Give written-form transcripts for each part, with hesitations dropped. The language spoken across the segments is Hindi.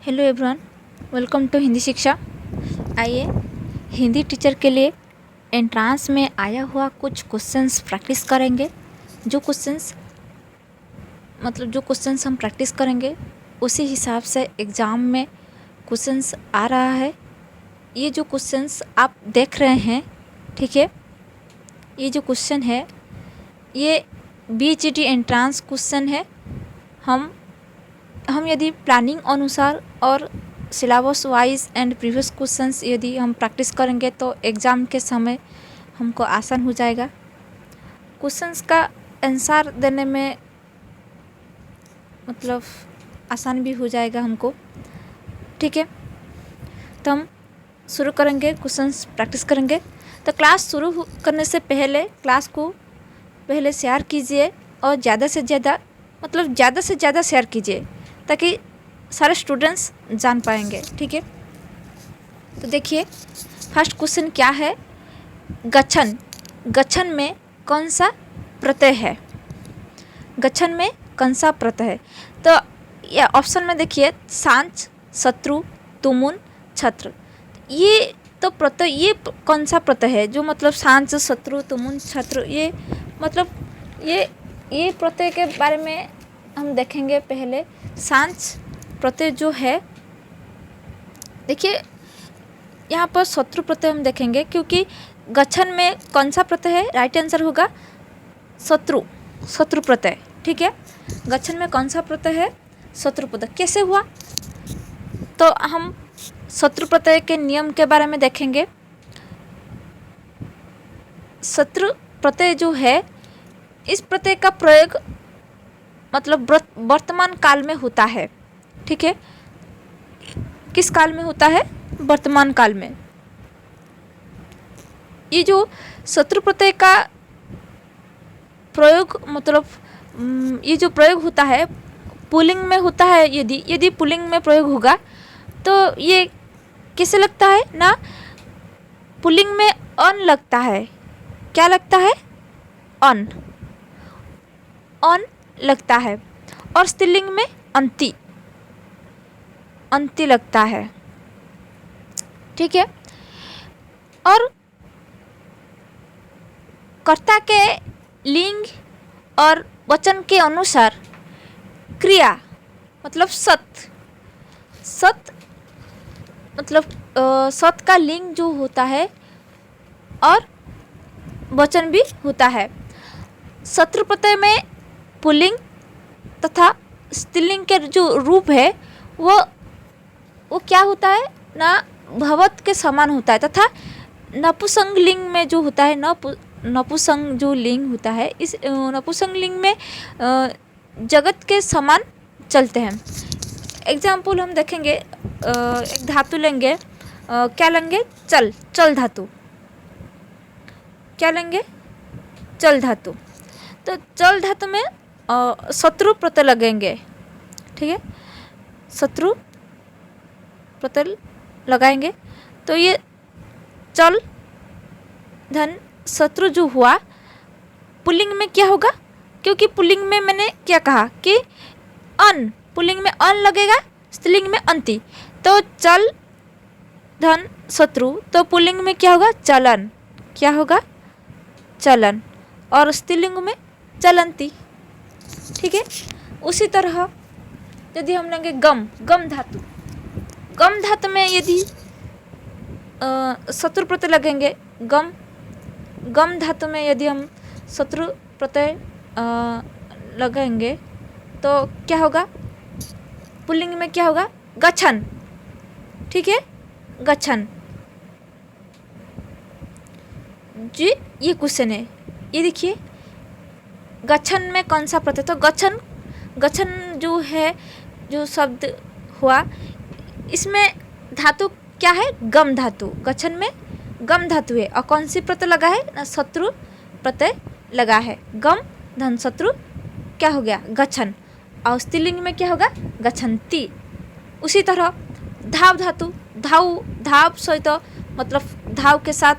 Hello everyone, welcome to Hindi Shiksha. आइए हिंदी टीचर के लिए एंट्रांस में आया हुआ कुछ क्वेश्चंस प्रैक्टिस करेंगे। जो क्वेश्चंस हम प्रैक्टिस करेंगे उसी हिसाब से एग्ज़ाम में क्वेश्चंस आ रहा है। ये जो क्वेश्चंस आप देख रहे हैं, ठीक है, ये जो क्वेश्चन है ये BGT एंट्रांस क्वेश्चन है। हम यदि प्लानिंग अनुसार और syllabus wise and previous questions यदि हम प्रैक्टिस करेंगे तो एग्ज़ाम के समय हमको आसान हो जाएगा। क्वेश्चंस का आंसर देने में आसान भी हो जाएगा हमको, ठीक है। तो हम शुरू करेंगे, क्वेश्चंस प्रैक्टिस करेंगे। तो क्लास शुरू करने से पहले क्लास को पहले शेयर कीजिए और ज़्यादा से ज़्यादा शेयर कीजिए ताकि सारे स्टूडेंट्स जान पाएंगे, ठीक है। तो देखिए फर्स्ट क्वेश्चन क्या है। गठन में कौन सा प्रत्यय है? गठन में कौन सा प्रत्यय है? तो ये ऑप्शन में देखिए सांच, शत्रु, तुमुन, छत्र। ये तो प्रत्यय, ये कौन सा प्रत्यय है जो सांच, शत्रु, तुमुन, छत्र, ये प्रत्यय के बारे में हम देखेंगे। पहले सांच प्रत्यय जो है, देखिए यहाँ पर शत्रु प्रत्यय हम देखेंगे क्योंकि गठन में कौन सा प्रत्यय है? राइट आंसर होगा शत्रु प्रत्यय, ठीक है। गठन में कौन सा प्रत्यय है? शत्रु प्रत्यय। कैसे हुआ? तो हम शत्रु प्रत्यय के नियम के बारे में देखेंगे। शत्रु प्रत्यय जो है, इस प्रत्यय का प्रयोग वर्तमान काल में होता है, ठीक है। किस काल में होता है? वर्तमान काल में। ये जो शत्रु प्रत्यय का प्रयोग ये जो प्रयोग होता है पुल्लिंग में होता है। यदि पुल्लिंग में प्रयोग होगा तो ये कैसे लगता है ना? पुल्लिंग में अन लगता है। क्या लगता है? अन लगता है। और स्त्रीलिंग में अंति लगता है, ठीक है। और कर्ता के लिंग और वचन के अनुसार क्रिया सत का लिंग जो होता है और वचन भी होता है। शत्रु प्रत्यय में पुल्लिंग तथा स्त्रीलिंग के जो रूप है वो क्या होता है ना? भवत के समान होता है। तथा नपुंसक लिंग में जो होता है, नपुंसक जो लिंग होता है, इस नपुंसक लिंग में जगत के समान चलते हैं। एग्जाम्पल हम देखेंगे, एक धातु लेंगे, क्या लेंगे? चल धातु। क्या लेंगे? चल धातु। तो चल धातु में शत्रु प्रत्यय लगेंगे, ठीक है। शत्रु प्रत्यय लगाएंगे तो ये चल धन शत्रु जो हुआ पुल्लिंग में क्या होगा? क्योंकि पुल्लिंग में मैंने क्या कहा कि पुल्लिंग में अन लगेगा, स्त्रीलिंग में अंति। तो चल धन शत्रु, तो पुल्लिंग में क्या होगा? चलन। क्या होगा? चलन। और स्त्रीलिंग में चलंती, ठीक है। उसी तरह यदि हम लेंगे गम धातु में यदि शत्रु प्रत्यय लगेंगे, गम धातु में यदि हम शत्रु प्रत्यय लगाएंगे तो क्या होगा? पुल्लिंग में क्या होगा? गच्छन, ठीक है। गच्छन जी, ये क्वेश्चन है। ये देखिए गच्छन में कौन सा प्रत्यय? तो गच्छन जो है, जो शब्द हुआ, इसमें धातु क्या है? गम धातु। गच्छन में गम धातु है और कौन सी प्रत्यय लगा है ना? शत्रु प्रत्यय लगा है। गम धन शत्रु क्या हो गया? गच्छन। और स्त्रीलिंग में क्या होगा? गच्छन्ति। उसी तरह धाव धातु, धाव सहित धाव के साथ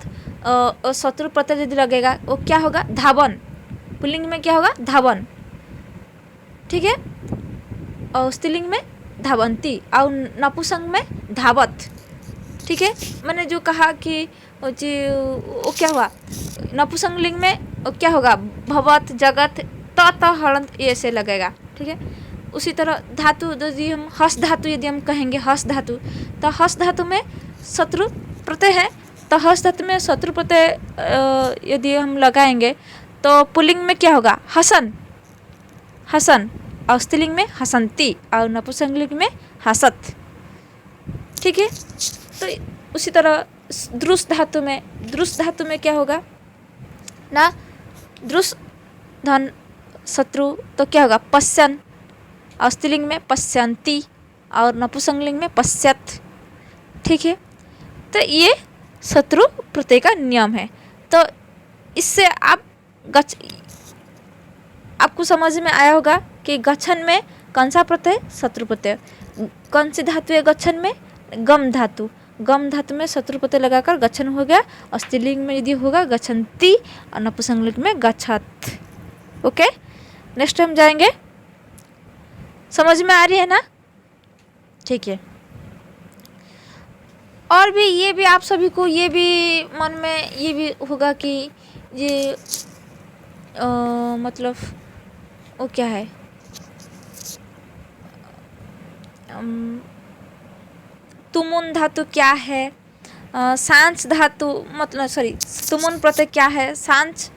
शत्रु प्रत्यय यदि लगेगा वो क्या होगा? धावन। पुल्लिंग में क्या होगा? धावन, ठीक है। और स्त्रीलिंग में धावंती और नपुंसक में धावत। ठीक है, मैंने जो कहा कि वो क्या हुआ, नपुंसक लिंग में वो क्या होगा, भवत, जगत, त हलंत ये से लगेगा। ठीक है, उसी तरह धातु यदि हम हस धातु यदि हम कहेंगे हस धातु, तो हस धातु में शत्रु प्रत्यय है, तो हस धातु में शत्रु प्रत्यय यदि हम लगाएंगे तो पुल्लिंग में क्या होगा, हसन, हसन, और स्त्रीलिंग में हसंती और नपुंसक लिंग में हसत। ठीक है, तो उसी तरह द्रुस धातु में क्या होगा ना, द्रुस धन शत्रु, तो क्या होगा, पश्यन, और स्त्रीलिंग में पश्यंती और नपुंसक लिंग में पश्यत। ठीक है, तो ये शत्रु प्रत्यय का नियम है। तो इससे आपको समझ में आया होगा कि गच्छन में कौन सा प्रत्यय, शत्रु प्रत्यय। कौन सी धातु है गच्छन में, गम धातु। गम धातु में शत्रु प्रत्यय लगाकर गच्छन हो गया, और स्त्रीलिंग में यदि होगा गच्छन्ति और नपुंसक लिंग में गच्छत। ओके, नेक्स्ट हम जाएंगे, समझ में आ रही है ना? ठीक है, और भी ये भी आप सभी को ये भी मन में ये भी होगा कि ये मतलब वो क्या है, तुमुन धातु क्या है, सांच धातु मतलब तुमुन प्रत्यय क्या है, सांच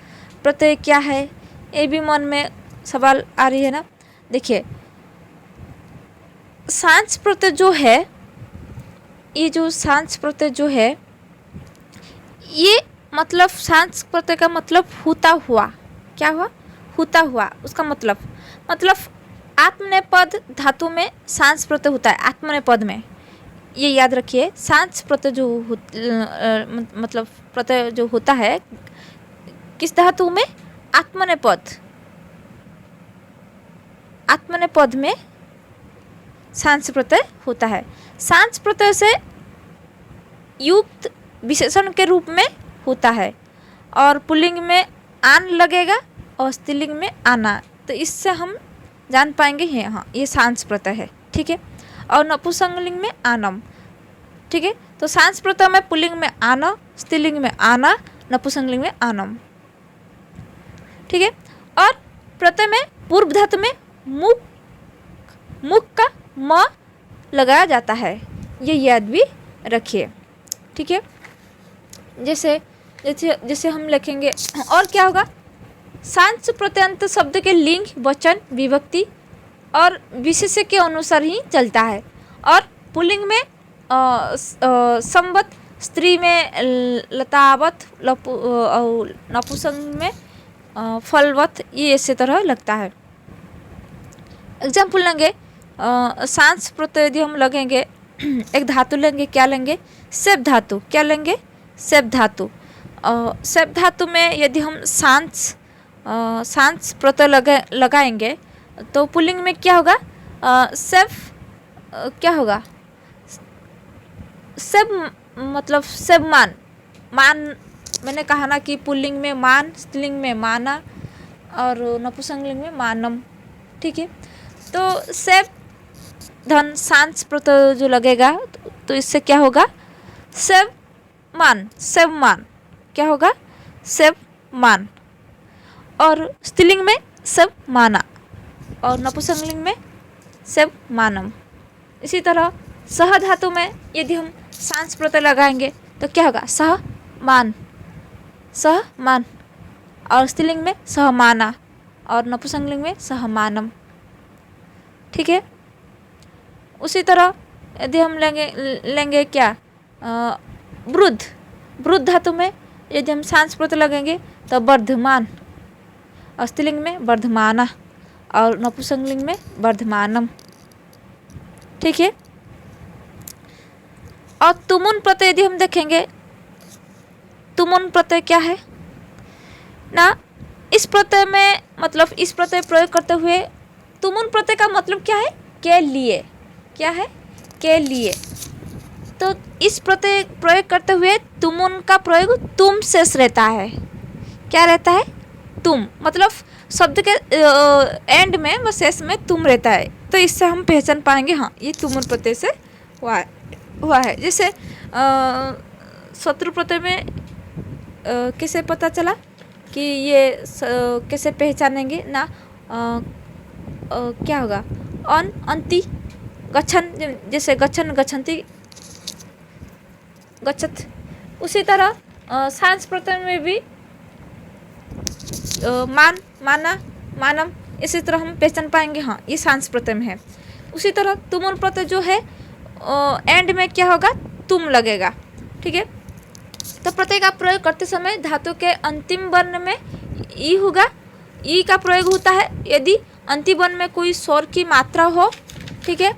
प्रत्यय क्या है, ये भी मन में सवाल आ रही है ना। देखिए, सांच प्रत्यय जो है, ये जो सांच प्रत्यय जो है, ये मतलब सांच प्रत्यय का मतलब होता हुआ, क्या हुआ, होता हुआ। उसका मतलब आत्मनेपद धातु में सांच प्रत्यय होता है, आत्मनेपद में, ये याद रखिए। सांच प्रत्यय जो मतलब प्रत्यय जो होता है किस धातु में, आत्मनेपद, आत्मनेपद में सांच प्रत्यय होता है। सांच प्रत्यय से युक्त विशेषण के रूप में होता है, और पुल्लिंग में आन लगेगा और स्त्रीलिंग में आना। तो इससे हम जान पाएंगे हाँ ये सांच प्रत्यय है। ठीक है, और नपुंसक लिंग में आनम। ठीक है, तो सांच प्रत्यय में पुल्लिंग में आना, स्त्रीलिंग में आना, नपुंसक लिंग में आनम। ठीक है, और प्रत्यय में पूर्व धातु में मुख का म लगाया जाता है, ये याद भी रखिए। ठीक है, जैसे हम लिखेंगे, और क्या होगा, सांच प्रत्यंत शब्द के लिंग, वचन, विभक्ति और विशेष्य के अनुसार ही चलता है। और पुल्लिंग में संवत, स्त्री में लतावत, और नपुंसक में फलवत, ये इसी तरह लगता है। एग्जाम्पल लेंगे, सांच प्रत्यय यदि हम लगेंगे, एक धातु लेंगे, क्या लेंगे, सेब धातु। क्या लेंगे, सेब धातु। सेब धातु में यदि हम सांच प्रत्यय लगाएंगे तो पुल्लिंग में क्या होगा, सेब, क्या होगा, सेब मतलब सेबमान, मान। मैंने कहा ना कि पुल्लिंग में मान, स्त्रीलिंग में माना और नपुंसक लिंग में मानम। ठीक है, तो सेब धन सांच प्रत्यय जो लगेगा तो इससे क्या होगा, सेब मान, सेब मान, क्या होगा, सेब मान। और स्त्रीलिंग में सेब माना और नपुंसक लिंग में सेब मानम। इसी तरह सह धातु में यदि हम सांच प्रत्यय लगाएंगे तो क्या होगा, सह मान, सह मान, और स्त्रीलिंग में सहमाना और नपुंसक लिंग में सहमानम। ठीक है, उसी तरह यदि हम लेंगे क्या, वृद्ध धातु में यदि हम सांच प्रत्यय लगेंगे तो वर्धमान, और स्त्रीलिंग में वर्धमाना और नपुंसक लिंग में वर्धमानम। ठीक है, और तुमुन प्रत्यय यदि हम देखेंगे, तुमुन प्रत्यय क्या है ना, इस प्रत्यय में मतलब इस प्रत्यय प्रयोग करते हुए तुमुन प्रत्यय का मतलब क्या है, के लिए। क्या है, के लिए। तो इस प्रत्यय प्रयोग करते हुए तुमुन का प्रयोग तुम शेष रहता है। क्या रहता है, तुम, मतलब शब्द के एंड में व शेष में तुम रहता है। तो इससे हम पहचान पाएंगे हाँ ये तुमुल प्रत्यय से हुआ है। जैसे शत्रु प्रत्यय में कैसे पता चला कि ये कैसे पहचानेंगे ना, क्या होगा, अंति गच्छन, जैसे गच्छन गच्छन्ति गच्छत। उसी तरह सांस प्रत्यय में भी मान माना मानम, इसी तरह हम पहचान पाएंगे हाँ ये सांस प्रत्यय में है। उसी तरह तुमुल प्रत्यय जो है एंड में क्या होगा, तुम लगेगा। ठीक है, तो प्रत्यय का प्रयोग करते समय धातु के अंतिम वर्ण में ई होगा, ई का प्रयोग होता है यदि अंतिम वर्ण में कोई स्वर की मात्रा हो, ठीक है,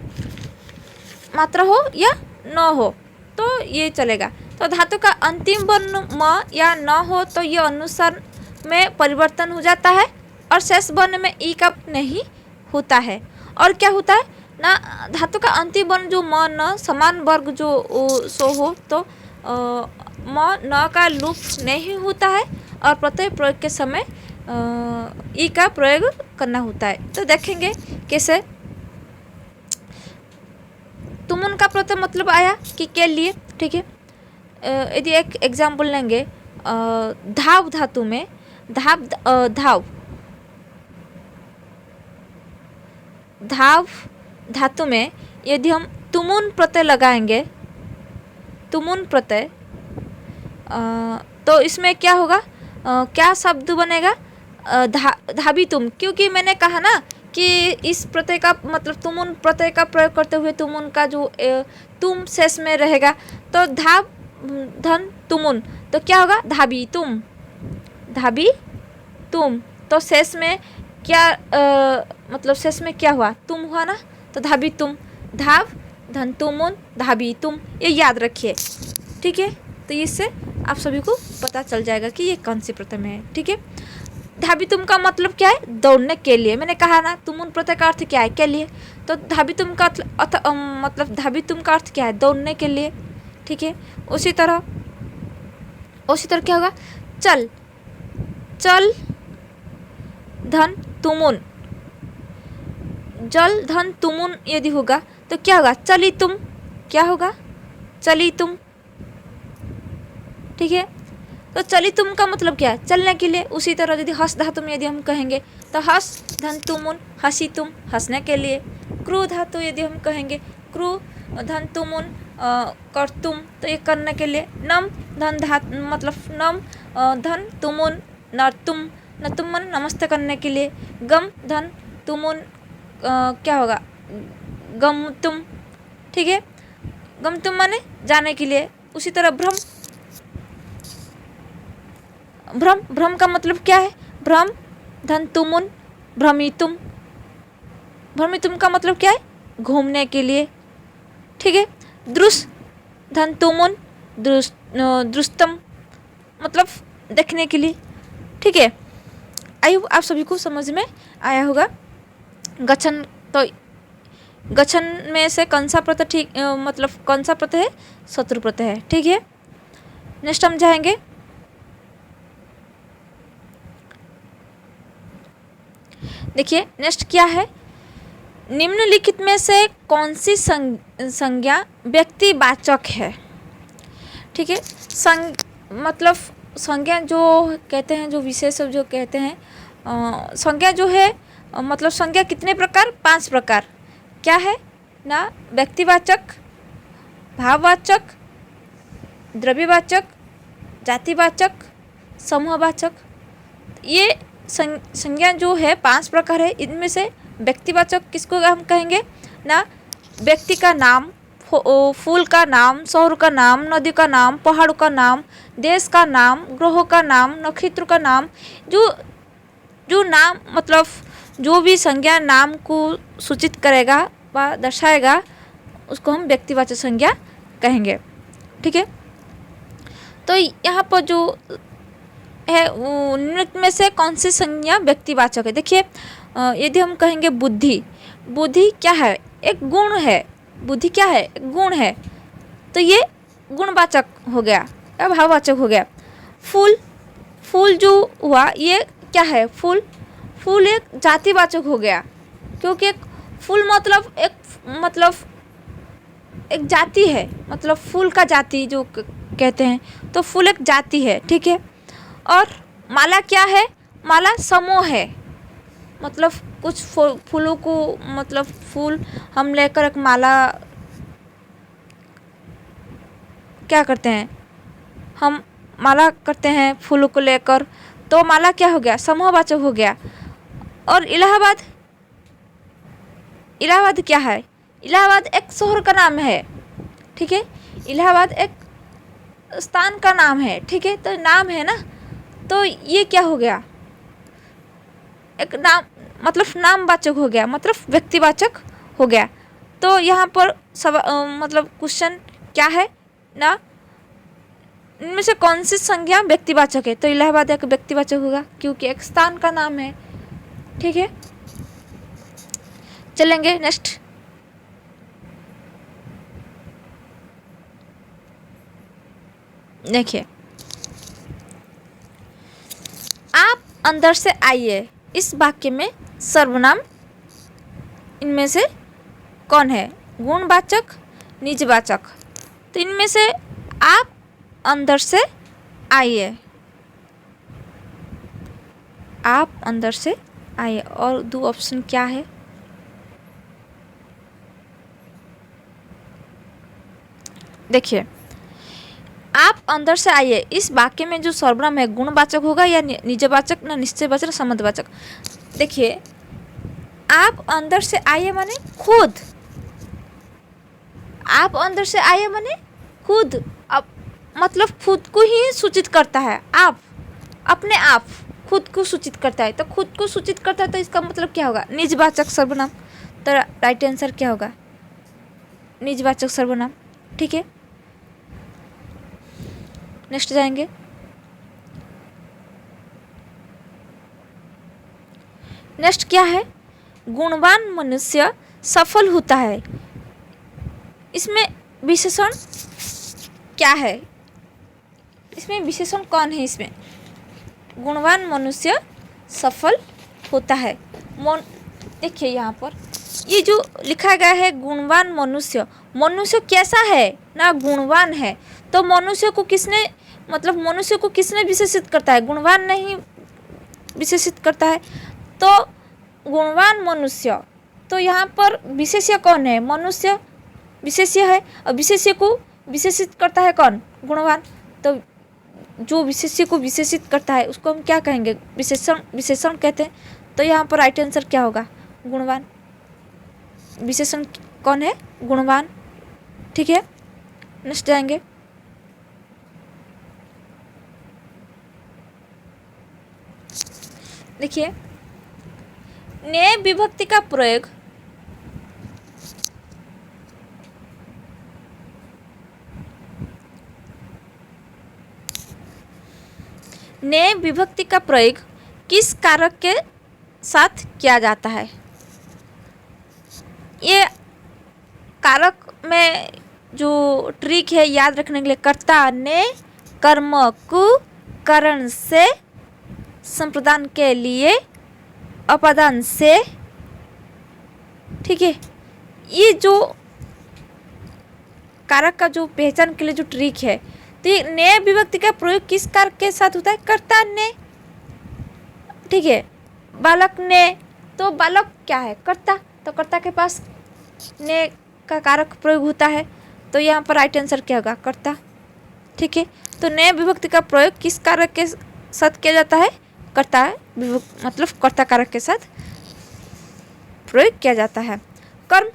मात्रा हो या न हो तो ये चलेगा। तो धातु का अंतिम वर्ण म या न हो तो ये अनुसार में परिवर्तन हो जाता है और शेष वर्ण में ई का नहीं होता है। और क्या होता है ना, धातु का अंतिम वर्ण जो म न समान वर्ग जो सो हो तो म न का लूप नहीं होता है और प्रत्यय प्रयोग के समय ई का प्रयोग करना होता है। तो देखेंगे कैसे। तुमुन का प्रत्यय मतलब आया कि के लिए। ठीक है, यदि एक एग्जाम्पल लेंगे धाव धातु में, धाव धातु में यदि हम तुमुन प्रत्यय लगाएंगे, तुमुन प्रत्यय, तो इसमें क्या होगा, क्या शब्द बनेगा, धाबी तुम। क्योंकि मैंने कहा ना कि इस प्रत्यय का मतलब तुमुन प्रत्यय का प्रयोग करते हुए तुमुन का जो तुम शेष में रहेगा, तो धाव धन तुमुन तो क्या होगा, धाबी तुम, धाबी तुम। तो शेष में क्या मतलब शेष में क्या हुआ, तुम हुआ ना, तो धाबी तुम, धाव धन तुमुन धाबी तुम, ये याद रखिए। ठीक है, तो इससे आप सभी को पता चल जाएगा कि ये कौन सी प्रत्यय में है। ठीक है, धाबी तुम का मतलब क्या है, दौड़ने के लिए। मैंने कहा ना तुमुन प्रत्यय का अर्थ क्या है, के लिए। तो धाबी तुम का मतलब धाबी तुम का अर्थ क्या है, दौड़ने के लिए। ठीक है, उसी तरह क्या होगा, चल, चल धन तुमुन, जल धन तुमुन यदि होगा तो क्या होगा, चली तुम, क्या होगा, चली तुम। ठीक है, तो चली तुम का मतलब क्या है, चलने के लिए। उसी तरह यदि हस धातु में यदि हम कहेंगे तो हस धन तुमुन, हसी तुम, हंसने के लिए। क्रू धातु यदि हम कहेंगे, क्रू धन तुमुन कर तुम, तो ये करने के लिए। नम धन धातु मतलब नम धन तुमुन नर तुम, न तुम मन नमस्ते करने के लिए। गम धन तुमुन क्या होगा, गम तुम। ठीक है, गम तुम माने जाने के लिए। उसी तरह भ्रम, भ्रम, भ्रम का मतलब क्या है, भ्रम धन तुमुन भ्रमितुम, भ्रमितुम का मतलब क्या है, घूमने के लिए। ठीक है, दृश धन तुमुन दृष्टम मतलब देखने के लिए। ठीक है, आई होप आप सभी को समझ में आया होगा। गच्छन, तो गच्छन में से कौन सा प्रत्यय ठीक मतलब कौन सा प्रत्यय है, शत्रु प्रत्यय है। ठीक है, नेक्स्ट हम जाएंगे देखिए नेक्स्ट क्या है, निम्नलिखित में से कौन सी संज्ञा व्यक्तिवाचक है। ठीक है, मतलब संज्ञा जो कहते हैं, जो विशेष जो कहते हैं, संज्ञा जो है मतलब संज्ञा कितने प्रकार, 5 प्रकार। क्या है ना, व्यक्तिवाचक, भाववाचक, द्रव्यवाचक, जातिवाचक, समूहवाचक। ये संज्ञा जो है 5 प्रकार है। इनमें से व्यक्तिवाचक किसको हम कहेंगे ना, व्यक्ति का नाम, फूल का नाम, शहर का नाम, नदी का नाम, पहाड़ का नाम, देश का नाम, ग्रहों का नाम, नक्षत्र का नाम। जो नाम मतलब जो भी संज्ञा नाम को सूचित करेगा व दर्शाएगा उसको हम व्यक्तिवाचक संज्ञा कहेंगे। ठीक है, तो यहाँ पर जो है निम्नलिखित में से कौन सी संज्ञा व्यक्तिवाचक है। देखिए यदि हम कहेंगे बुद्धि, बुद्धि क्या है, एक गुण है। बुद्धि क्या है, एक गुण है, तो ये गुणवाचक हो गया या भाववाचक हो गया। फूल, फूल जो हुआ ये क्या है, फूल, फूल एक जातिवाचक हो गया, क्योंकि एक फूल मतलब एक जाति है, मतलब फूल का जाति जो कहते हैं, तो फूल एक जाति है, ठीक है। और माला क्या है? माला समूह है, मतलब कुछ फूलों को, मतलब फूल हम लेकर एक माला क्या करते हैं, हम माला करते हैं फूलों को लेकर, तो माला क्या हो गया? समूहवाचक हो गया। और इलाहाबाद क्या है? इलाहाबाद एक शहर का नाम है, ठीक है। इलाहाबाद एक स्थान का नाम है, ठीक है। तो नाम है ना, तो ये क्या हो गया? एक नाम, मतलब नामवाचक हो गया, मतलब व्यक्तिवाचक हो गया। तो यहाँ पर मतलब क्वेश्चन क्या है ना, इनमें से कौन सी संज्ञा व्यक्तिवाचक है? तो इलाहाबाद एक व्यक्तिवाचक होगा, क्योंकि एक स्थान का नाम है, ठीक है। चलेंगे नेक्स्ट। देखिए, आप अंदर से आइए, इस वाक्य में सर्वनाम इनमें से कौन है? गुणवाचक, निजवाचक। तो इनमें से आप अंदर से आइए, आप अंदर से आइए, और दो ऑप्शन क्या है? देखिए, आप अंदर से आइए, इस वाक्य में जो सर्वनाम है गुणवाचक होगा या निजवाचक, ना निश्चयवाचक, संबंधवाचक। देखिए, आप अंदर से आइए माने खुद, आप अंदर से आइए माने खुद, अब मतलब खुद को ही सूचित करता है। आप अपने आप खुद को सूचित करता है, तो खुद को सूचित करता है, तो इसका मतलब क्या होगा? निजवाचक सर्वनाम। तो राइट आंसर क्या होगा? निजवाचक सर्वनाम, ठीक है। नेक्स्ट जाएंगे। नेक्स्ट क्या है? गुणवान मनुष्य सफल होता है। इसमें विशेषण क्या है? इसमें विशेषण कौन है? इसमें गुणवान मनुष्य सफल होता है। देखिए यहाँ पर ये जो लिखा गया है गुणवान मनुष्य, मनुष्य कैसा है ना? गुणवान है। तो मनुष्य को किसने, मतलब मनुष्य को किसने विशेषित करता है? गुणवान नहीं विशेषित करता है। तो गुणवान मनुष्य, तो यहाँ पर विशेष्य कौन है? मनुष्य विशेष्य है, और विशेष्य को विशेषित करता है कौन? गुणवान। तो जो विशेष्य को विशेषित करता है उसको हम क्या कहेंगे? विशेषण कहते हैं। तो यहाँ पर राइट आंसर क्या होगा? गुणवान। विशेषण कौन है? गुणवान, ठीक है। नेक्स्ट जाएंगे। देखिए, ने विभक्ति का प्रयोग ने विभक्ति का प्रयोग किस कारक के साथ किया जाता है? ये कारक में जो ट्रिक है याद रखने के लिए, कर्ता ने कर्म को करण से, संप्रदान के लिए अपादान से, ठीक है। ये जो कारक का जो पहचान के लिए जो ट्रिक है, तो ये ने विभक्ति का प्रयोग किस कारक के साथ होता है? कर्ता ने, ठीक है। बालक ने, तो बालक क्या है? कर्ता। तो कर्ता के पास ने का कारक प्रयोग होता है। तो यहाँ पर राइट आंसर क्या होगा? कर्ता, ठीक है। तो ने विभक्ति का प्रयोग किस कारक के साथ किया जाता है? कर्ता, मतलब कर्ता कारक के साथ प्रयोग किया जाता है। कर्म,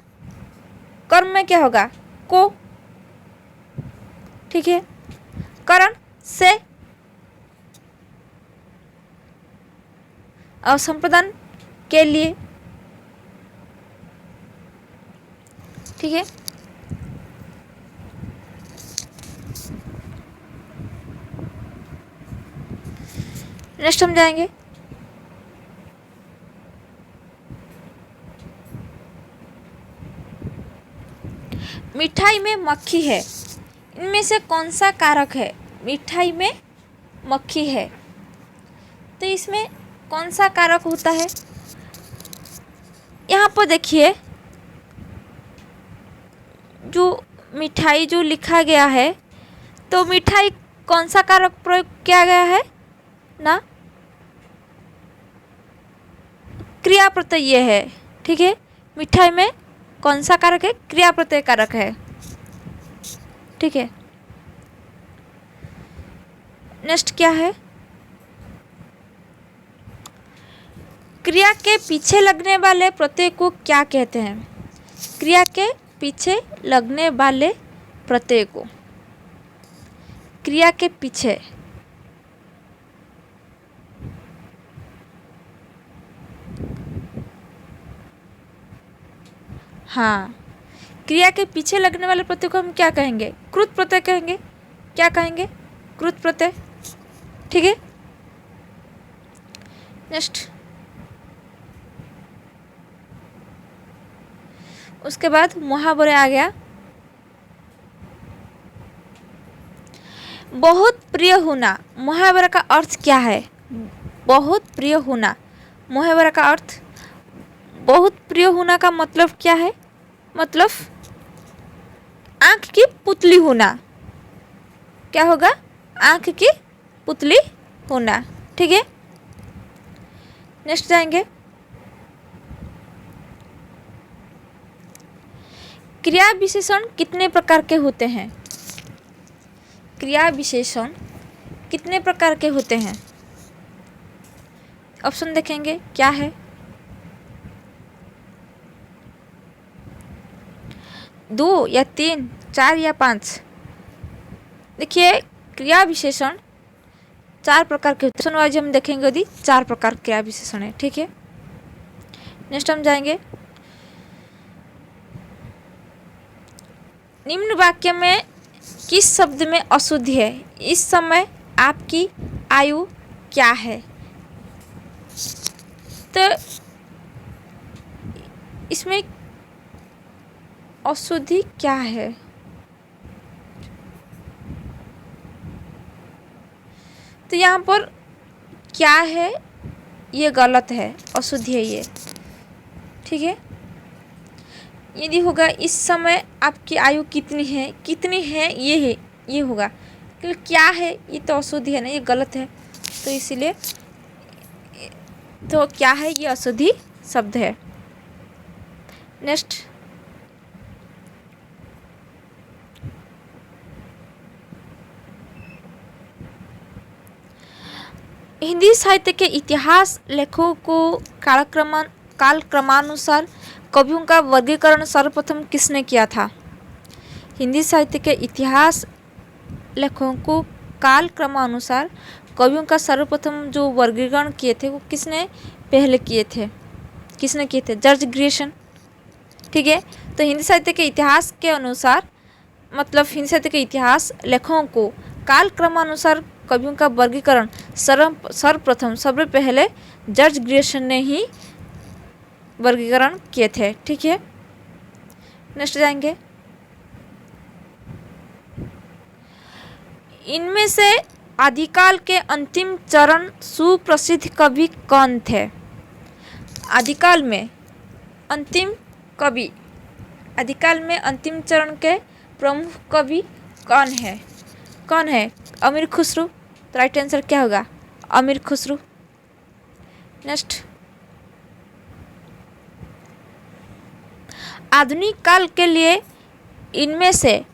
कर्म में क्या होगा? को, ठीक है। करण से, और संप्रदान के लिए, ठीक है। नेक्स्ट हम जाएंगे। मिठाई में मक्खी है, इनमें से कौन सा कारक है? मिठाई में मक्खी है, तो इसमें कौन सा कारक होता है? यहाँ पर देखिए, जो मिठाई जो लिखा गया है, तो मिठाई कौन सा कारक प्रयोग किया गया है ना, क्रिया प्रत्यय है। ठीक है, मिठाई में कौन सा कारक है, क्रिया प्रत्यय कारक है। ठीक है, नेक्स्ट क्या है, क्रिया के पीछे लगने वाले प्रत्यय को क्या कहते हैं। क्रिया के पीछे लगने वाले प्रत्यय को, क्रिया के पीछे, हाँ, क्रिया के पीछे लगने वाले प्रत्यय को हम क्या कहेंगे, कृत प्रत्यय कहेंगे। क्या कहेंगे, कृत प्रत्यय। ठीक है, नेक्स्ट, उसके बाद मुहावरे आ गया। बहुत प्रिय होना, मुहावरा का अर्थ क्या है। बहुत प्रिय होना, मुहावरा का अर्थ, बहुत प्रिय होना का मतलब क्या है, मतलब आंख की पुतली होना। क्या होगा, आंख की पुतली होना। ठीक है, नेक्स्ट जाएंगे, क्रिया विशेषण कितने प्रकार के होते हैं। क्रिया विशेषण कितने प्रकार के होते हैं, ऑप्शन देखेंगे क्या है, 2 या 3, 4 या 5। देखिए, क्रिया विशेषण 4 प्रकार के होते हैं। वाइज हम देखेंगे यदि 4 प्रकार क्रिया विशेषण है। ठीक है, नेक्स्ट हम जाएंगे, निम्न वाक्य में किस शब्द में अशुद्धि है। इस समय आपकी आयु क्या है। तो इसमें अशुद्धि क्या है, तो यहाँ पर क्या है, ये गलत है, अशुद्धि है ये। ठीक है, यदि होगा इस समय आपकी आयु कितनी है, कितनी है ये है, ये होगा, क्योंकि क्या है ये तो अशुद्धि है ना, ये गलत है, तो इसीलिए तो क्या है, ये अशुद्धि शब्द है। नेक्स्ट, हिंदी साहित्य के इतिहास लेखों को कालक्रमानुसार कवियों का वर्गीकरण सर्वप्रथम किसने किया था। हिंदी साहित्य के इतिहास लेखों को कालक्रमानुसार कवियों का सर्वप्रथम जो वर्गीकरण किए थे वो किसने पहले किए थे, किसने किए थे, जॉर्ज ग्रियर्सन। ठीक है, तो हिंदी साहित्य के इतिहास के अनुसार, मतलब हिंदी साहित्य के इतिहास लेखों को कालक्रमानुसार कवियों का वर्गीकरण सर्वप्रथम सबसे पहले जॉर्ज ग्रियर्सन ने ही वर्गीकरण किए थे। ठीक है, नेक्स्ट जाएंगे, इनमें से आदिकाल के अंतिम चरण सुप्रसिद्ध कवि कौन थे। आदिकाल में अंतिम कवि, आदिकाल में अंतिम चरण के प्रमुख कवि कौन है, कौन है, अमीर खुसरो। तो राइट आंसर क्या होगा, अमीर खुसरो। नेक्स्ट, आधुनिक काल के लिए इनमें से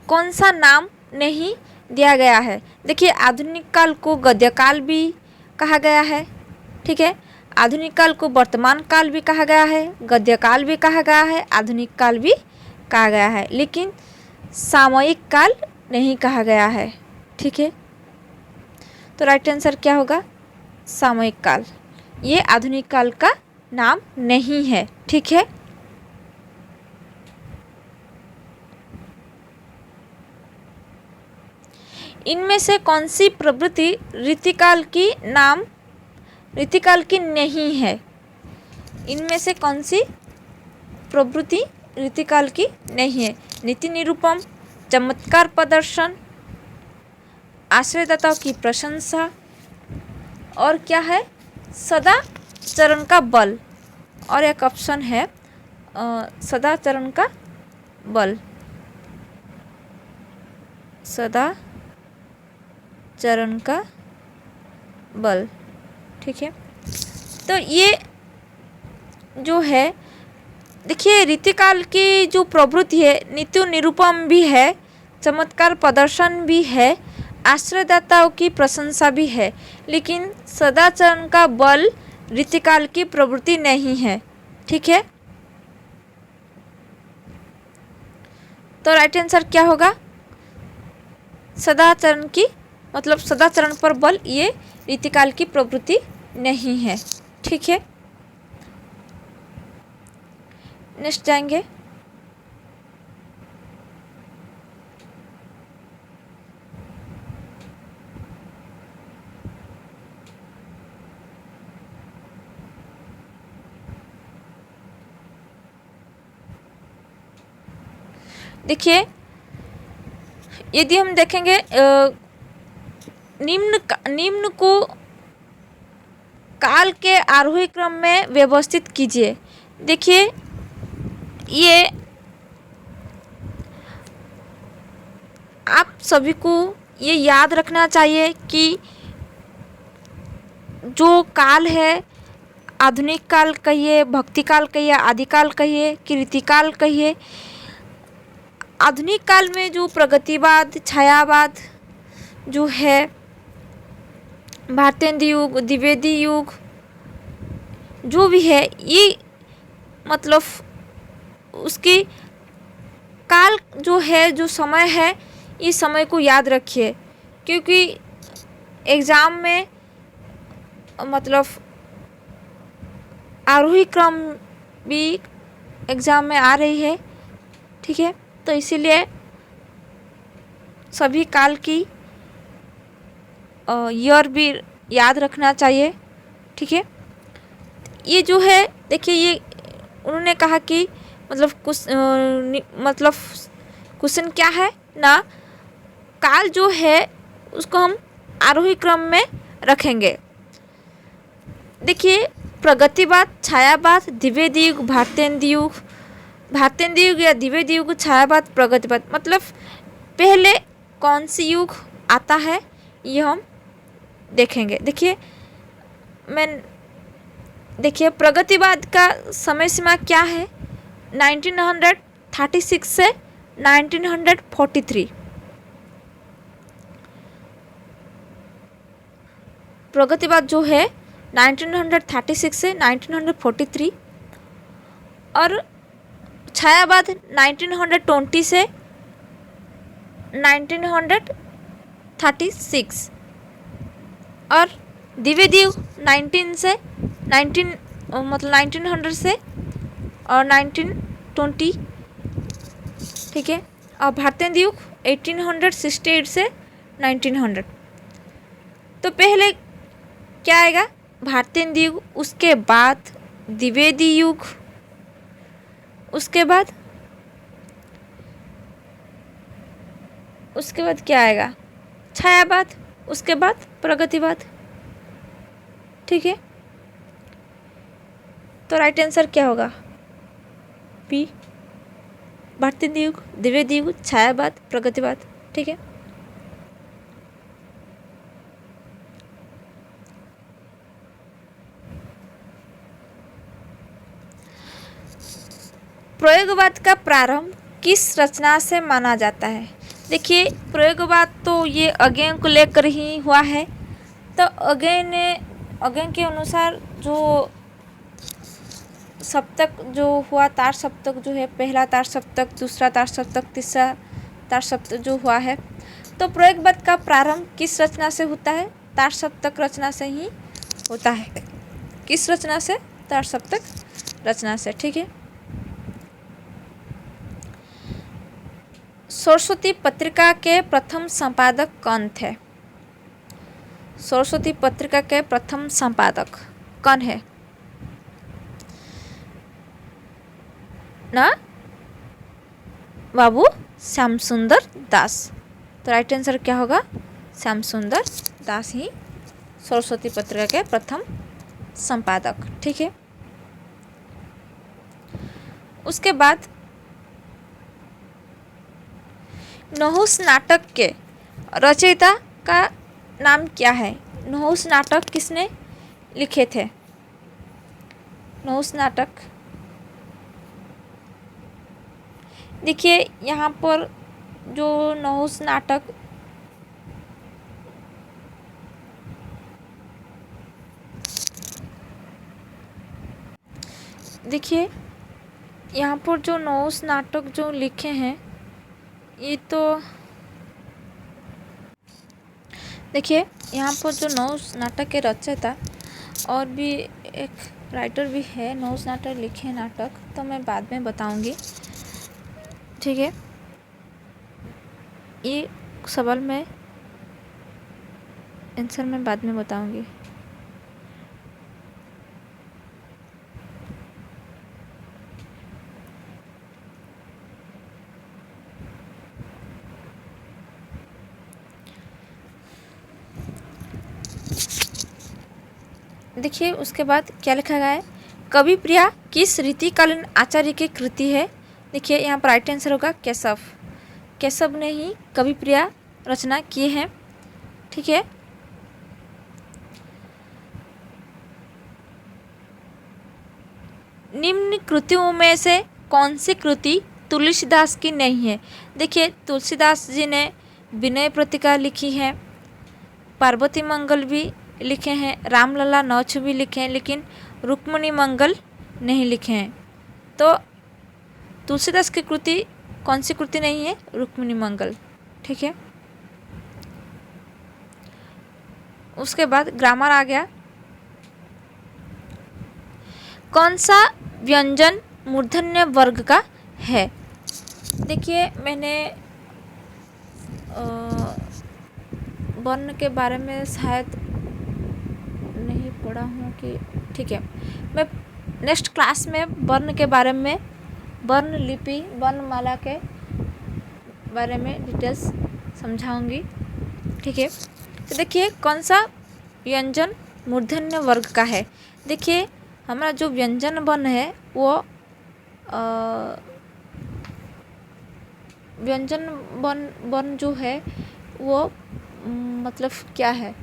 कौन सा नाम नहीं दिया गया है। देखिए, आधुनिक काल को गद्य काल भी कहा गया है। ठीक है, आधुनिक काल को वर्तमान काल भी कहा गया है, गद्य काल भी कहा गया है, आधुनिक काल भी कहा गया है, लेकिन सामयिक काल नहीं कहा गया है। ठीक है, तो राइट आंसर क्या होगा, सामयिक काल। ये आधुनिक काल का नाम नहीं है। ठीक है, इनमें से कौन सी प्रवृत्ति रीतिकाल की नहीं है। इनमें से कौन सी प्रवृत्ति रीतिकाल की नहीं है। नीति निरूपण, चमत्कार प्रदर्शन, आश्रयदाताओं की प्रशंसा, और क्या है, सदाचरण का बल, और एक ऑप्शन है सदाचरण का बल। सदाचरण का बल। ठीक है, तो ये जो है देखिए रीतिकाल की जो प्रवृत्ति है नीति निरूपण भी है, चमत्कार प्रदर्शन भी है, आश्रयदाताओं की प्रशंसा भी है, लेकिन सदाचरण का बल रीतिकाल की प्रवृत्ति नहीं है। ठीक है, तो राइट आंसर क्या होगा? सदाचरण की मतलब सदाचरण पर बल ये रीतिकाल की प्रवृत्ति नहीं है। ठीक है, नेक्स्ट जाएंगे। देखिए यदि हम देखेंगे निम्न को काल के आरोही क्रम में व्यवस्थित कीजिए। देखिए ये आप सभी को ये याद रखना चाहिए कि जो काल है, आधुनिक काल कहिए, भक्ति काल कहिए, आदिकाल कहिए कि रीतिकाल कहिए, आधुनिक काल में जो प्रगतिवाद, छायावाद जो है, भारतेंदु युग, द्विवेदी युग जो भी है, ये मतलब उसकी काल जो है, जो समय है, इस समय को याद रखिए, क्योंकि एग्ज़ाम में मतलब आरोही क्रम भी एग्ज़ाम में आ रही है। ठीक है, तो इसीलिए सभी काल की ईयर भी याद रखना चाहिए। ठीक है, ये जो है देखिए ये उन्होंने कहा कि मतलब क्वेश्चन क्या है ना, काल जो है उसको हम आरोही क्रम में रखेंगे। देखिए प्रगतिवाद, छायावाद, द्विवेदी युग, भारतेंदु युग या द्विवेदी युग, छायावाद, प्रगतिवाद, मतलब पहले कौन सी युग आता है ये हम देखेंगे। देखिए प्रगतिवाद का समय सीमा क्या है? 1936 से 1943। प्रगतिवाद जो है 1936 से 1943 और छायावाद 1920 से 1936 और द्विवेदी युग 1900 से और 1920। ठीक है, और भारतेंदु युग 1868 से 1900। तो पहले क्या आएगा? भारतेंदु युग, उसके बाद द्विवेदी युग, उसके बाद क्या आएगा? छायावाद, उसके बाद प्रगतिवाद। ठीक है, तो राइट आंसर क्या होगा? बी, भारतेंदु युग, द्विवेदी युग, छायावाद, प्रगतिवाद। ठीक है, प्रयोगवाद का प्रारंभ किस रचना से माना जाता है? देखिए प्रयोगवाद तो ये अगेन को लेकर ही हुआ है। तो अगेन के अनुसार जो सप्तक जो हुआ, तार सप्तक जो है, पहला तार सप्तक, दूसरा तार सप्तक, तीसरा तार सप्तक जो हुआ है, तो प्रयोगवाद का प्रारंभ किस रचना से होता है? तार सप्तक रचना से ही होता है। किस रचना से? तार सप्तक रचना से। ठीक है, सरस्वती पत्रिका के प्रथम संपादक कौन थे? सरस्वती पत्रिका के प्रथम संपादक कौन है ना? बाबू श्याम सुंदर दास। तो राइट आंसर क्या होगा? श्याम सुंदर दास ही सरस्वती पत्रिका के प्रथम संपादक। ठीक है, उसके बाद नहुस नाटक के रचयिता का नाम क्या है? नहुस नाटक किसने लिखे थे? नहुस नाटक, देखिए यहाँ पर जो नहुस नाटक देखिए यहाँ पर जो नहुस नाटक जो लिखे हैं, ये तो देखिए यहाँ पर जो नहुस नाटक के रचयिता और भी एक राइटर भी है, नहुस नाटक लिखे नाटक, तो मैं बाद में बताऊंगी, ठीक है। ये सवाल में आंसर मैं बाद में बताऊंगी। देखिए उसके बाद क्या लिखा गया है? कवि प्रिया किस रीतिकालीन आचार्य की कृति है? देखिए यहाँ पर राइट आंसर होगा केशव। केशव ने ही कवि प्रिया रचना की है, ठीक है। निम्न कृतियों में से कौन सी कृति तुलसीदास की नहीं है? देखिए तुलसीदास जी ने विनय पत्रिका लिखी है, पार्वती मंगल भी लिखे हैं, रामलला नौछ भी लिखे हैं, लेकिन रुक्मिणी मंगल नहीं लिखे हैं। तो तुलसीदास की कृति कौन सी कृति नहीं है? रुक्मिणी मंगल, ठीक है। उसके बाद ग्रामर आ गया। कौन सा व्यंजन मूर्धन्य वर्ग का है? देखिए मैंने वर्ण के बारे में शायद नहीं पढ़ा हूँ कि, ठीक है, मैं नेक्स्ट क्लास में वर्ण के बारे में, वर्ण लिपि, वर्णमाला के बारे में डिटेल्स समझाऊंगी, ठीक है। तो देखिए कौन सा व्यंजन मूर्धन्य वर्ग का है? देखिए हमारा जो व्यंजन वर्ण है वो व्यंजन वर्ण जो है वो मतलब क्या है,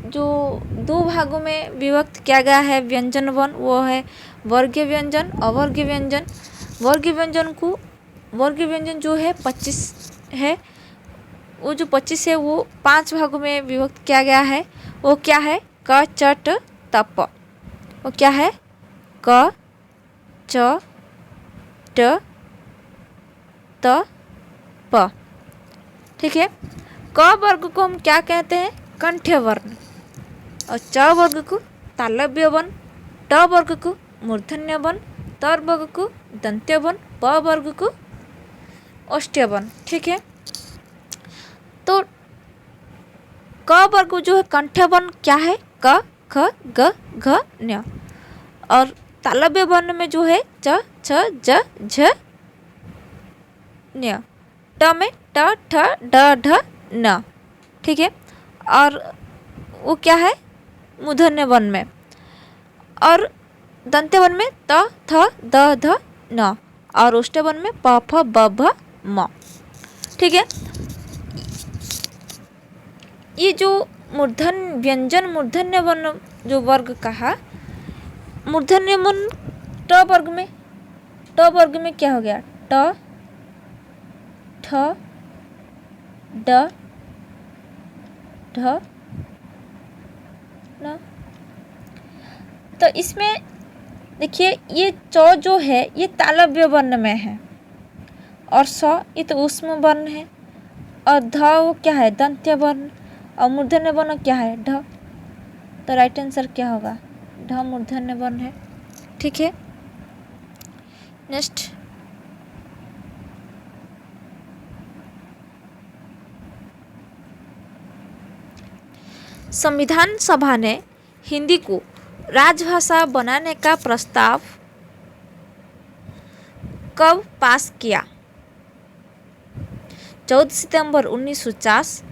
जो दो भागों में विभक्त किया गया है व्यंजन वर्ण, वो है वर्गीय व्यंजन, अवर्गीय व्यंजन। वर्गीय व्यंजन जो है 25 है, वो जो 25 है वो 5 भागों में विभक्त किया गया है। वो क्या है? क च ट त प। वो क्या है? क च ट त प, ठीक है। क वर्ग को हम क्या कहते हैं? कंठ्य वर्ण। और च वर्ग को तालव्य वर्ण, ट वर्ग को मूर्धन्य वर्ण, त वर्ग को दंत्य वर्ण, प वर्ग को ओष्ठ्य वर्ण, ठीक है। तो क वर्ग जो है कंठ्य वर्ण क्या है? क ख ग घ ञ। और तालव्य वर्ण में जो है च छ ज झ ञ। ट में ट ठ ड ढ न, ठीक है। और वो क्या है? मूर्धन्य वर्ण में। और दंत्य वर्ण में त थ द ध न। और ओष्ठ्य वर्ण में प फ ब भ म, ठीक है। ये जो व्यंजन मूर्धन्य वर्ण जो वर्ग कहा, मूर्धन्य वर्ण ट वर्ग में क्या हो गया? ट ठ ड ढ न। तो इसमें देखिए ये च जो है ये तालव्य वर्ण में है, और स ये तो ऊष्म वर्ण है, और ध वो क्या है? दंत्य वर्ण, और मूर्धन्य वर्ण क्या है? ढ। तो राइट आंसर क्या होगा? ढ मूर्धन्य वर्ण है, ठीक है। नेक्स्ट संविधान सभा ने हिंदी को राजभाषा बनाने का प्रस्ताव कब पास किया? 14 सितंबर 1950,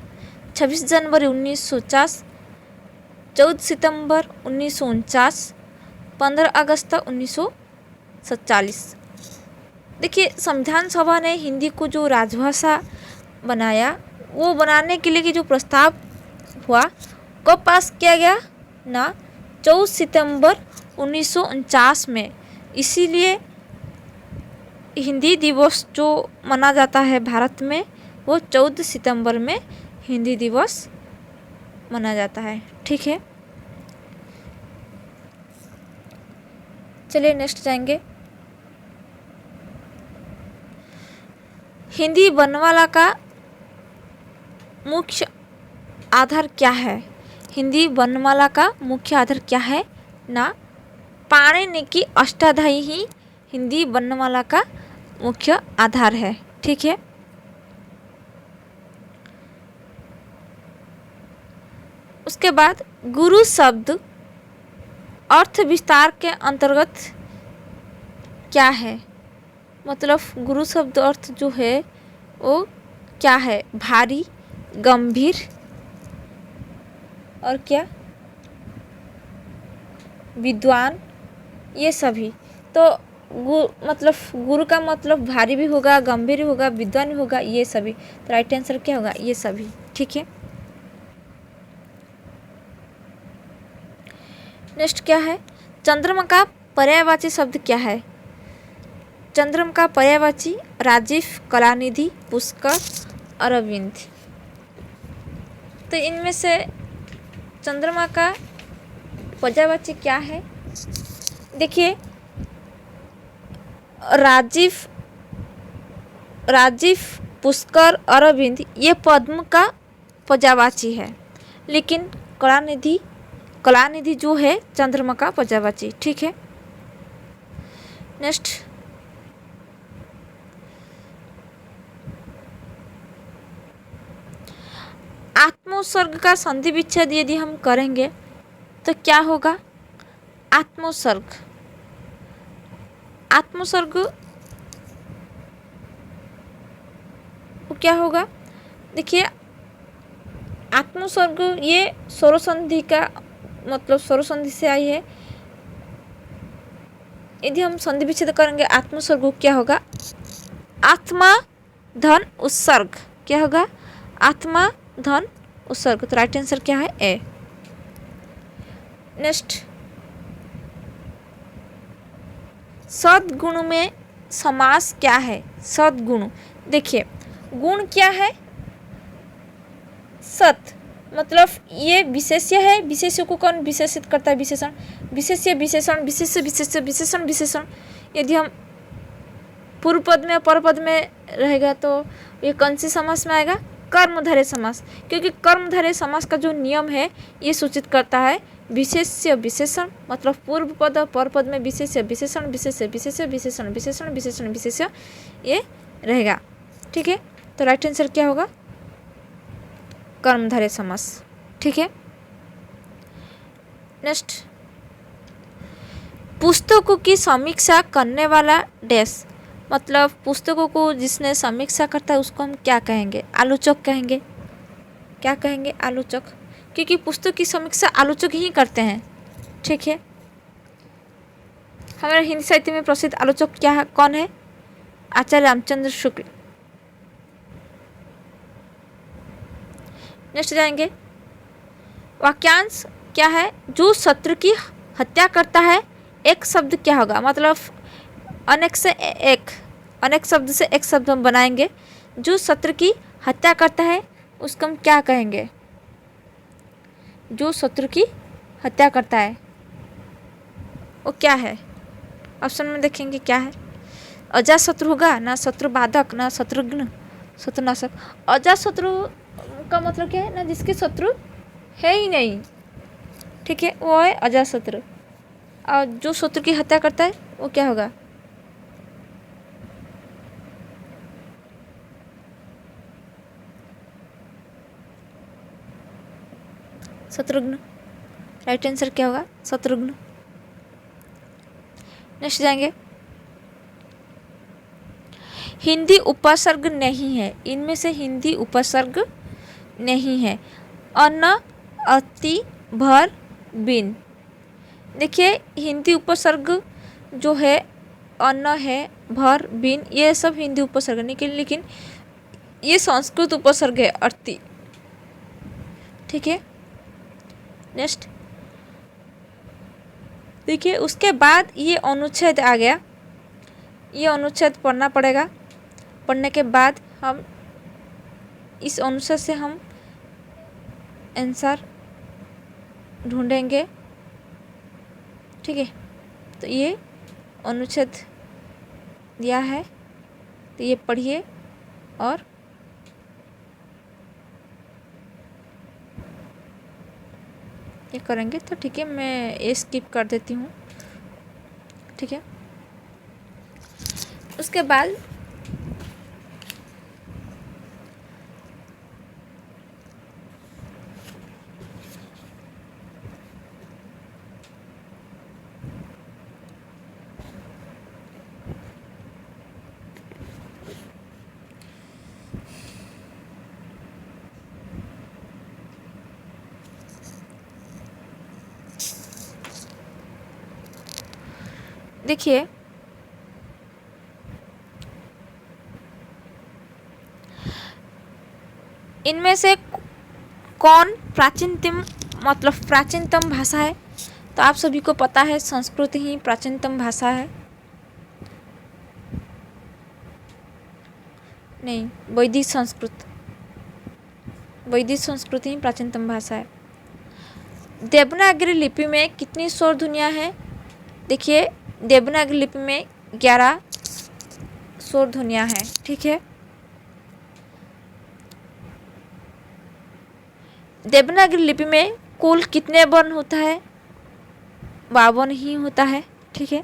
26 जनवरी 1950, 14 सितंबर 1949, 15 अगस्त 1947। देखिए, संविधान सभा ने हिंदी को जो राजभाषा बनाया, वो बनाने के लिए कि जो प्रस्ताव हुआ कब पास किया गया ना, 14 सितंबर 1949 में। इसीलिए हिंदी दिवस जो मना जाता है भारत में, वो 14 सितंबर में हिंदी दिवस मनाया जाता है। ठीक है, चलिए नेक्स्ट जाएंगे। हिंदी वर्णमाला का मुख्य आधार क्या है? हिंदी वर्णमाला का मुख्य आधार क्या है ना, पाणिनि की अष्टाध्यायी ही हिंदी वर्णमाला का मुख्य आधार है। ठीक है, उसके बाद गुरु शब्द अर्थ विस्तार के अंतर्गत क्या है? मतलब गुरु शब्द अर्थ जो है वो क्या है? भारी, गंभीर और क्या, विद्वान, ये सभी। तो मतलब गुरु का मतलब भारी भी होगा, गंभीर भी होगा, विद्वान भी होगा, ये सभी। तो राइट आंसर क्या होगा? ये सभी। ठीक है, नेक्स्ट क्या है? चंद्रमा का पर्यायवाची शब्द क्या है? चंद्रमा का पर्यायवाची राजीव, कलानिधि, पुष्कर, अरविंद। तो इनमें से चंद्रमा का पर्यायवाची क्या है? देखिए, राजीव, पुष्कर, अरविंद ये पद्म का पर्यायवाची है, लेकिन कलानिधि जो है चंद्रमा का पर्यायवाची। ठीक है, नेक्स्ट आत्मोत्सर्ग का संधि विच्छेद यदि हम करेंगे तो क्या होगा? आत्मोत्सर्ग वो क्या होगा? देखिए, आत्मोत्सर्ग ये स्वरसंधि का मतलब स्वरसंधि से आई है। यदि हम संधि विच्छेद करेंगे आत्मोत्सर्ग क्या होगा? आत्मा धन उत्सर्ग। क्या होगा? आत्मा धन उत्सर्ग। तो राइट आंसर क्या है? ए। नेक्स्ट, सद्गुण में समास क्या है? सद्गुण, देखिए गुण क्या है? सत मतलब ये विशेष्य है। विशेष्य को कौन विशेषित करता है? विशेषण, विशेष्य, विशेषण, विशेष्य, विशेष्य, विशेषण, विशेषण। यदि हम पूर्व पद में पर पद में रहेगा तो ये कौन सी समास में आएगा? कर्मधारय समास, क्योंकि कर्मधारय समास का जो नियम है ये सूचित करता है विशेष्य विशेषण, मतलब पूर्व पद और पर पद में विशेष्य विशेषण, विशेष्य विशेष्य, विशेषण विशेषण, विशेषण विशेष्य ये रहेगा। ठीक है, तो राइट आंसर क्या होगा? कर्मधारय समास। ठीक है, नेक्स्ट, पुस्तकों की समीक्षा करने वाला डैश, मतलब पुस्तकों को जिसने समीक्षा करता है उसको हम क्या कहेंगे? आलोचक कहेंगे। क्या कहेंगे? आलोचक, क्योंकि पुस्तक की समीक्षा आलोचक ही करते हैं। ठीक है, हमारे हिंदी साहित्य में प्रसिद्ध आलोचक क्या है? कौन है? आचार्य रामचंद्र शुक्ल। नेक्स्ट जाएंगे, वाक्यांश क्या है? जो शत्रु की हत्या करता है एक शब्द क्या होगा? मतलब अनेक शब्द से एक शब्द हम बनाएंगे। जो शत्रु की हत्या करता है उसको हम क्या कहेंगे? जो शत्रु की हत्या करता है वो क्या है? ऑप्शन में देखेंगे क्या है? अजातशत्रु होगा ना, शत्रुबाधक ना, शत्रुघ्न, शत्रुनाशक। अजातशत्रु का मतलब क्या है? ना जिसके शत्रु है ही नहीं। ठीक है, वो है अजातशत्रु। और जो शत्रु की हत्या करता है वो क्या होगा? शत्रुघ्न। राइट आंसर क्या होगा? शत्रुघ्न। नेक्स्ट जाएंगे, हिंदी उपसर्ग नहीं है। इनमें से हिंदी उपसर्ग नहीं है। अन, अति, भर, बिन। देखिए, हिंदी उपसर्ग जो है अन है, भर, बिन, ये सब हिंदी उपसर्ग लेकिन ये संस्कृत उपसर्ग है अर्थी। ठीक है, नेक्स्ट देखिए, उसके बाद ये अनुच्छेद आ गया। ये अनुच्छेद पढ़ना पड़ेगा। पढ़ने के बाद हम इस अनुच्छेद से हम आंसर ढूंढेंगे। ठीक है, तो ये अनुच्छेद दिया है, तो ये पढ़िए और ये करेंगे। तो ठीक है, मैं ये स्किप कर देती हूँ। ठीक है, उसके बाद देखिए, इनमें से कौन प्राचीनतम भाषा है? तो आप सभी को पता है संस्कृत ही प्राचीनतम भाषा है। नहीं, वैदिक संस्कृत ही प्राचीनतम भाषा है। देवनागरी लिपि में कितनी स्वर ध्वनियाँ हैं? देखिए, देवनागरी लिपि में 11 स्वर ध्वनियाँ हैं। ठीक है, देवनागरी लिपि में कुल कितने वर्ण होता है? 52 ही होता है। ठीक है,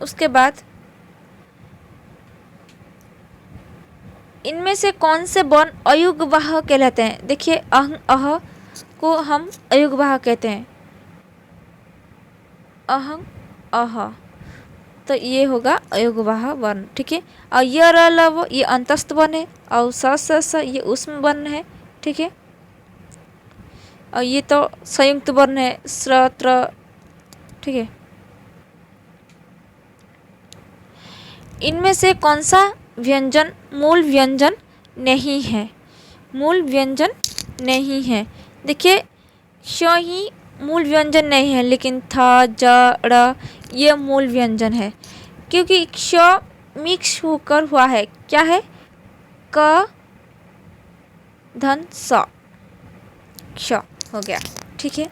उसके बाद इनमें से कौन से वर्ण अयुग्मवाह कहलाते हैं? देखिए, अह अह को हम अयुग्मवाह कहते हैं। अहं अह, तो ये होगा अयुग्मवाह वर्ण। ठीक है, और य र ल व ये अंतस्थ वर्ण है, और स स स ये ऊष्म वर्ण है। ठीक है, और ये तो संयुक्त वर्ण है, स्र त्र। ठीक है, इनमें से कौन सा व्यंजन मूल व्यंजन नहीं है? मूल व्यंजन नहीं है। देखिए, श ही मूल व्यंजन नहीं है, लेकिन थ, ज, ड़ ये मूल व्यंजन है, क्योंकि श मिक्स होकर हुआ है। क्या है? क धन स, क्ष हो गया। ठीक है,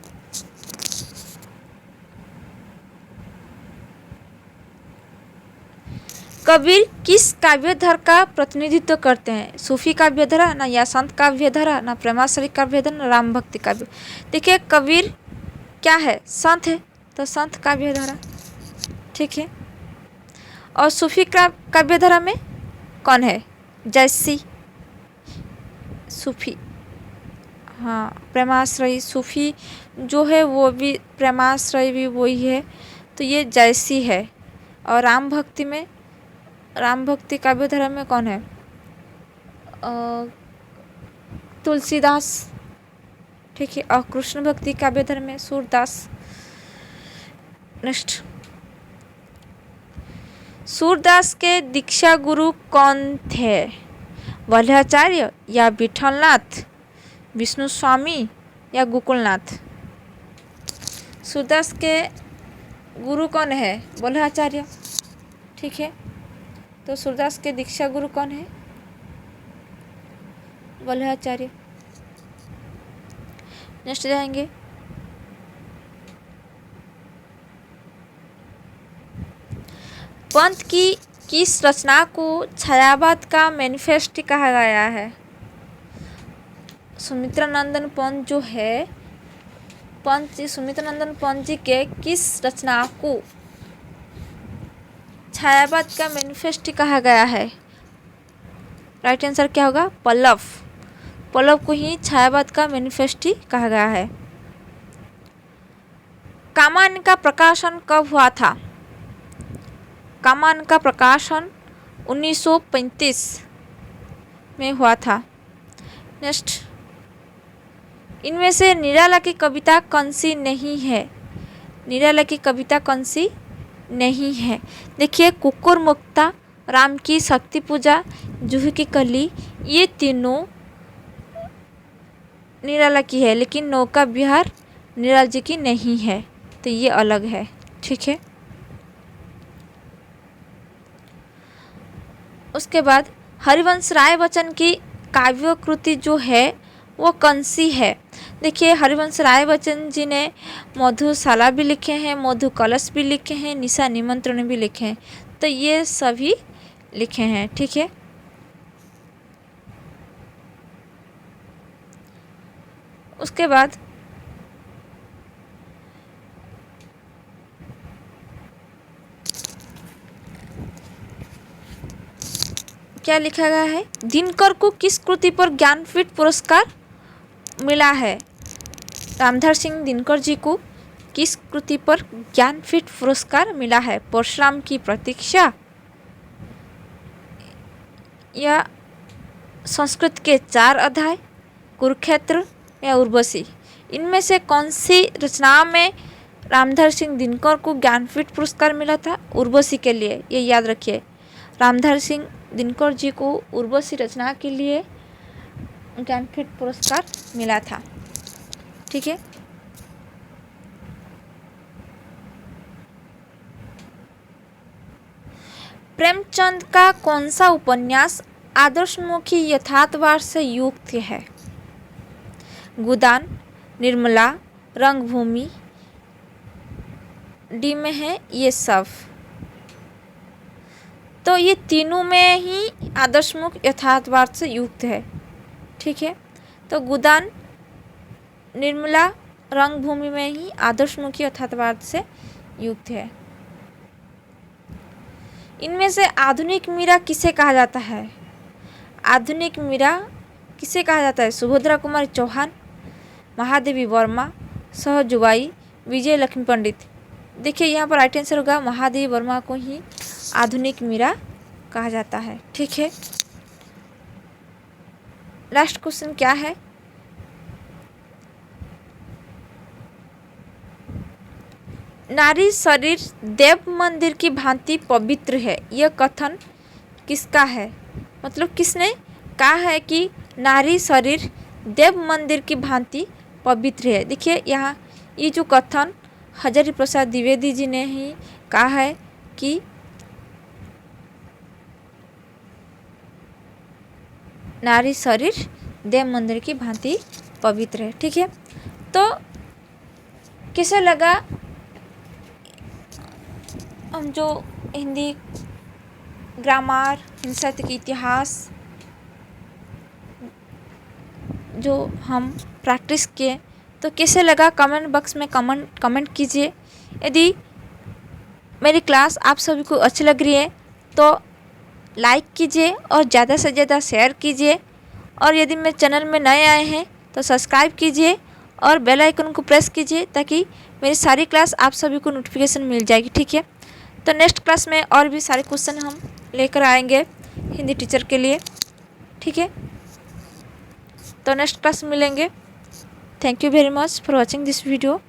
कबीर किस काव्यधारा का प्रतिनिधित्व करते हैं? सूफी काव्यधारा, ना या संत काव्यधारा, ना प्रेमाश्रय काव्यधारा, ना राम भक्ति काव्य। देखिए, कबीर क्या है? संत है, तो संत काव्यधारा। ठीक है, और सूफी काव्यधारा में कौन है? जैसी सूफी, हाँ, प्रेमाश्रय सूफी जो है वो भी प्रेमाश्रय भी वही है, तो ये जैसी है। और राम भक्ति काव्यधारा में कौन है? तुलसीदास। ठीक है, और कृष्ण भक्ति काव्यधारा में सूरदास। नेक्स्ट, सूरदास के दीक्षा गुरु कौन थे? वल्लभाचार्य या विठलनाथ, विष्णु स्वामी या गोकुलनाथ? सूरदास के गुरु कौन है? वल्लभाचार्य। ठीक है, तो सूरदास के दीक्षा गुरु कौन है? वल्लभाचार्य। नेक्स्ट जाएंगे, पंत की किस रचना को छायावाद का मैनिफेस्ट कहा गया है? सुमित्रानंदन पंत जो है, सुमित्रानंदन पंत जी के किस रचना को छायावाद का मैनिफेस्ट कहा गया है? राइट आंसर क्या होगा? पल्लव। पल्लव को ही छायावाद का मैनिफेस्ट कहा गया है। कामान का प्रकाशन कब हुआ था? कामान का प्रकाशन 1935 में हुआ था। नेक्स्ट, इनमें से निराला की कविता कौन सी नहीं है? निराला की कविता कौन सी नहीं है? देखिए, कुकुर मुक्ता, राम की शक्ति पूजा, जूही की कली, ये तीनों निराला की है, लेकिन नौका विहार निराला जी की नहीं है, तो ये अलग है। ठीक है। उसके बाद हरिवंश राय बच्चन की काव्य कृति जो है वो कौन सी है? देखिए, हरिवंश राय बच्चन जी ने मधुशाला भी लिखे हैं, मधु कलश भी लिखे हैं, निशा निमंत्रण भी लिखे हैं, तो ये सभी लिखे हैं। ठीक है। उसके बाद क्या लिखा गया है? दिनकर को किस कृति पर ज्ञानपीठ पुरस्कार मिला है? रामधारी सिंह दिनकर जी को किस कृति पर ज्ञानपीठ पुरस्कार मिला है? परशुराम की प्रतीक्षा, या संस्कृत के 4 अध्याय, कुरुक्षेत्र, या उर्वशी? इनमें से कौन सी रचना में रामधारी सिंह दिनकर को ज्ञानपीठ पुरस्कार मिला था? उर्वशी के लिए, ये याद रखिए। रामधारी सिंह दिनकर जी को उर्वशी रचना के लिए ज्ञानपीठ पुरस्कार मिला था। ठीक है। प्रेमचंद का कौन सा उपन्यास आदर्शमुखी यथार्थवाद से युक्त है? गोदान, निर्मला, रंगभूमि, डी में है ये सब। तो ये तीनों में ही आदर्शमुख यथार्थवाद से युक्त है। ठीक है। तो गोदान, निर्मला, रंगभूमि में ही आदर्शमुखी यथार्थवाद से युक्त है। इनमें से आधुनिक मीरा किसे कहा जाता है? आधुनिक मीरा किसे कहा जाता है? सुभद्रा कुमारी चौहान, महादेवी वर्मा, सहजुबाई, विजय लक्ष्मी पंडित। देखिए, यहाँ पर राइट आंसर होगा महादेवी वर्मा को ही आधुनिक मीरा कहा जाता है। ठीक है। लास्ट क्वेश्चन क्या है? नारी शरीर देव मंदिर की भांति पवित्र है, यह कथन किसका है? मतलब किसने कहा है कि नारी शरीर देव मंदिर की भांति पवित्र है? देखिए, यहाँ ये जो कथन हजारी प्रसाद द्विवेदी जी ने ही कहा है कि नारी शरीर देव मंदिर की भांति पवित्र है। ठीक है। तो कैसे लगा हम जो हिंदी ग्रामर, हिंदी साहित्य के इतिहास जो हम प्रैक्टिस किए, तो कैसे लगा कमेंट बॉक्स में कमेंट कीजिए। यदि मेरी क्लास आप सभी को अच्छी लग रही है तो लाइक कीजिए और ज़्यादा से ज़्यादा शेयर कीजिए, और यदि मेरे चैनल में नए आए हैं तो सब्सक्राइब कीजिए और बेल आइकन को प्रेस कीजिए, ताकि मेरी सारी क्लास आप सभी को नोटिफिकेशन मिल जाएगी। ठीक है। तो नेक्स्ट क्लास में और भी सारे क्वेश्चन हम लेकर आएंगे हिंदी टीचर के लिए। ठीक है। तो नेक्स्ट क्लास में मिलेंगे। Thank you very much for watching this video.